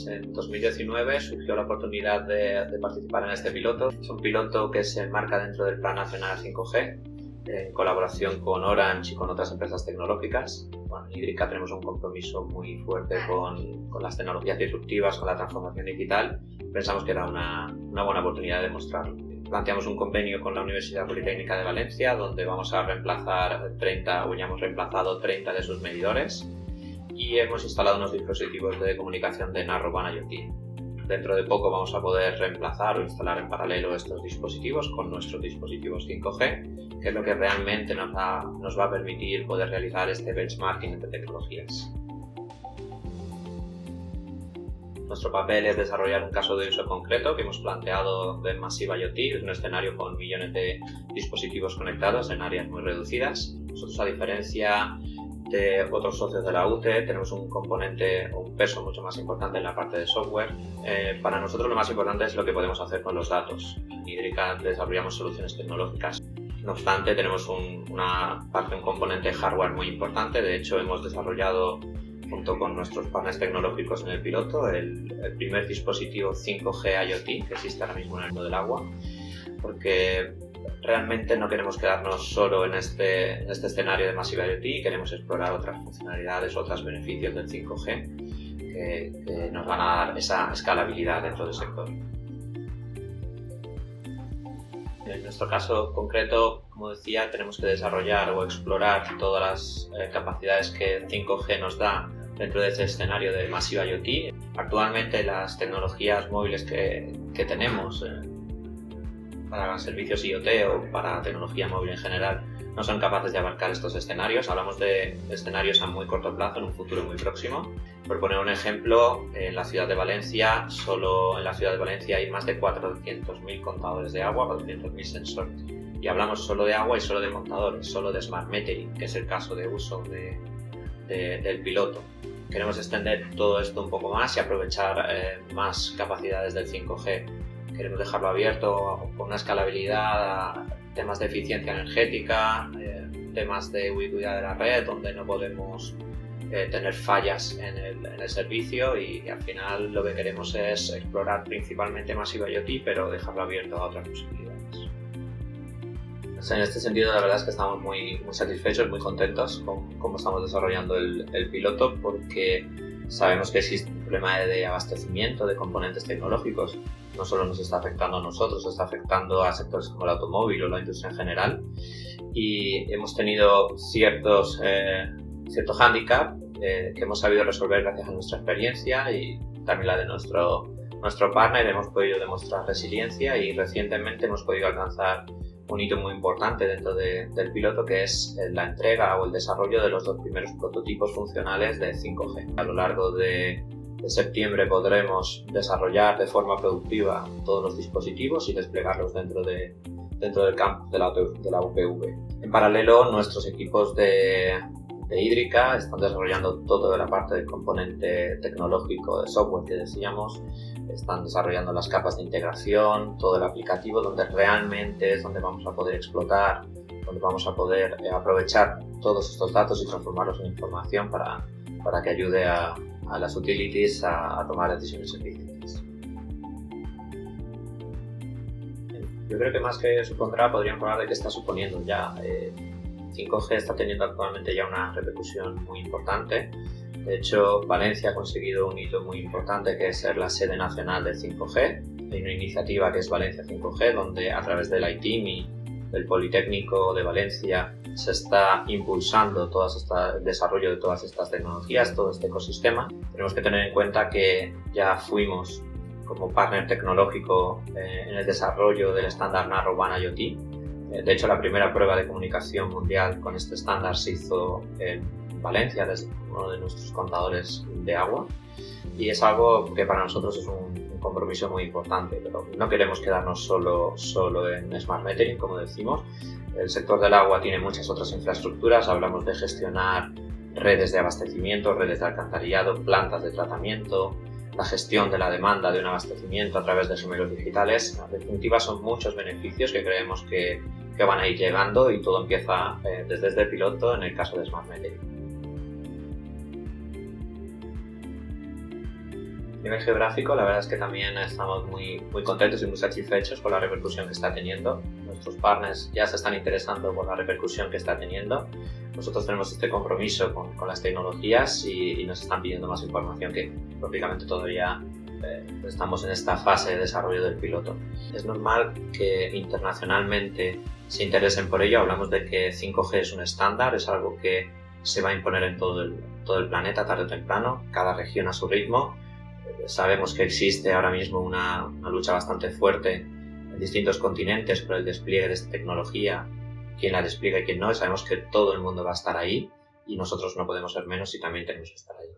pues en 2019 surgió la oportunidad de participar en este piloto. Es un piloto que se enmarca dentro del Plan Nacional 5G, en colaboración con Orange y con otras empresas tecnológicas. Bueno, en Idrica tenemos un compromiso muy fuerte con las tecnologías disruptivas, con la transformación digital. Pensamos que era una buena oportunidad de demostrarlo. Planteamos un convenio con la Universidad Politécnica de Valencia, donde vamos a reemplazar 30, o ya hemos reemplazado 30 de sus medidores, y hemos instalado unos dispositivos de comunicación de Narrowband IoT. Dentro de poco vamos a poder reemplazar o instalar en paralelo estos dispositivos con nuestros dispositivos 5G, que es lo que realmente nos va a permitir poder realizar este benchmarking entre tecnologías. Nuestro papel es desarrollar un caso de uso concreto que hemos planteado de Massive IoT. Es un escenario con millones de dispositivos conectados en áreas muy reducidas. Nosotros, a diferencia de otros socios de la UTE, tenemos un componente o un peso mucho más importante en la parte de software. Para nosotros lo más importante es lo que podemos hacer con los datos. En Idrica desarrollamos soluciones tecnológicas. No obstante, tenemos un componente hardware muy importante. De hecho, hemos desarrollado junto con nuestros partners tecnológicos en el piloto el primer dispositivo 5G IoT que existe ahora mismo en el mundo del agua, porque realmente no queremos quedarnos solo en este escenario de Massive IoT. Queremos explorar otras funcionalidades, otros beneficios del 5G que nos van a dar esa escalabilidad dentro del sector. En nuestro caso concreto, como decía, tenemos que desarrollar o explorar todas las capacidades que 5G nos da dentro de este escenario de Massive IoT. Actualmente las tecnologías móviles que tenemos para servicios IoT o para tecnología móvil en general no son capaces de abarcar estos escenarios. Hablamos de escenarios a muy corto plazo, en un futuro muy próximo. Por poner un ejemplo, en la ciudad de Valencia, solo en la ciudad de Valencia hay más de 400.000 contadores de agua, 400.000 sensores. Y hablamos solo de agua y solo de contadores, solo de smart metering, que es el caso de uso del piloto. Queremos extender todo esto un poco más y aprovechar más capacidades del 5G. Queremos dejarlo abierto con una escalabilidad a temas de eficiencia energética, temas de ubicuidad de la red, donde no podemos tener fallas en el servicio, y al final lo que queremos es explorar principalmente Massive IoT, pero dejarlo abierto a otras posibilidades. En este sentido, la verdad es que estamos muy satisfechos, muy contentos con cómo estamos desarrollando el piloto, porque sabemos que existe un problema de abastecimiento de componentes tecnológicos. No solo nos está afectando a nosotros, está afectando a sectores como el automóvil o la industria en general, y hemos tenido cierto hándicap que hemos sabido resolver gracias a nuestra experiencia y también la de nuestro partner. Hemos podido demostrar resiliencia y recientemente hemos podido alcanzar un hito muy importante dentro del piloto, que es la entrega o el desarrollo de los 2 primeros prototipos funcionales de 5G. A lo largo de septiembre podremos desarrollar de forma productiva todos los dispositivos y desplegarlos dentro del campus de la UPV. En paralelo, nuestros equipos de Idrica están desarrollando toda la parte del componente tecnológico de software que decíamos. Están desarrollando las capas de integración, todo el aplicativo, donde realmente es donde vamos a poder explotar, donde vamos a poder aprovechar todos estos datos y transformarlos en información para que ayude a las utilities a tomar decisiones eficientes. Yo creo que más que supondrá, podríamos hablar de qué está suponiendo ya. 5G está teniendo actualmente ya una repercusión muy importante. De hecho, Valencia ha conseguido un hito muy importante, que es ser la sede nacional del 5G. Hay una iniciativa que es Valencia 5G, donde a través del ITIM y del Politécnico de Valencia se está impulsando el desarrollo de todas estas tecnologías, todo este ecosistema. Tenemos que tener en cuenta que ya fuimos como partner tecnológico en el desarrollo del estándar Narrowband IoT. De hecho, la primera prueba de comunicación mundial con este estándar se hizo en Valencia, desde uno de nuestros contadores de agua, y es algo que para nosotros es un compromiso muy importante, pero no queremos quedarnos solo en Smart Metering, como decimos. El sector del agua tiene muchas otras infraestructuras. Hablamos de gestionar redes de abastecimiento, redes de alcantarillado, plantas de tratamiento, la gestión de la demanda de un abastecimiento a través de gemelos digitales. En definitiva, son muchos beneficios que creemos que van a ir llegando, y todo empieza desde este piloto en el caso de Smart Metering. nivel geográfico, la verdad es que también estamos muy contentos y muy satisfechos con la repercusión que está teniendo. Nuestros partners ya se están interesando por la repercusión que está teniendo. Nosotros tenemos este compromiso con las tecnologías y nos están pidiendo más información que, lógicamente, todavía estamos en esta fase de desarrollo del piloto. Es normal que internacionalmente se interesen por ello. Hablamos de que 5G es un estándar, es algo que se va a imponer en todo el planeta tarde o temprano, cada región a su ritmo. Sabemos que existe ahora mismo una lucha bastante fuerte en distintos continentes por el despliegue de esta tecnología, quién la despliega y quién no. Sabemos que todo el mundo va a estar ahí y nosotros no podemos ser menos y también tenemos que estar ahí.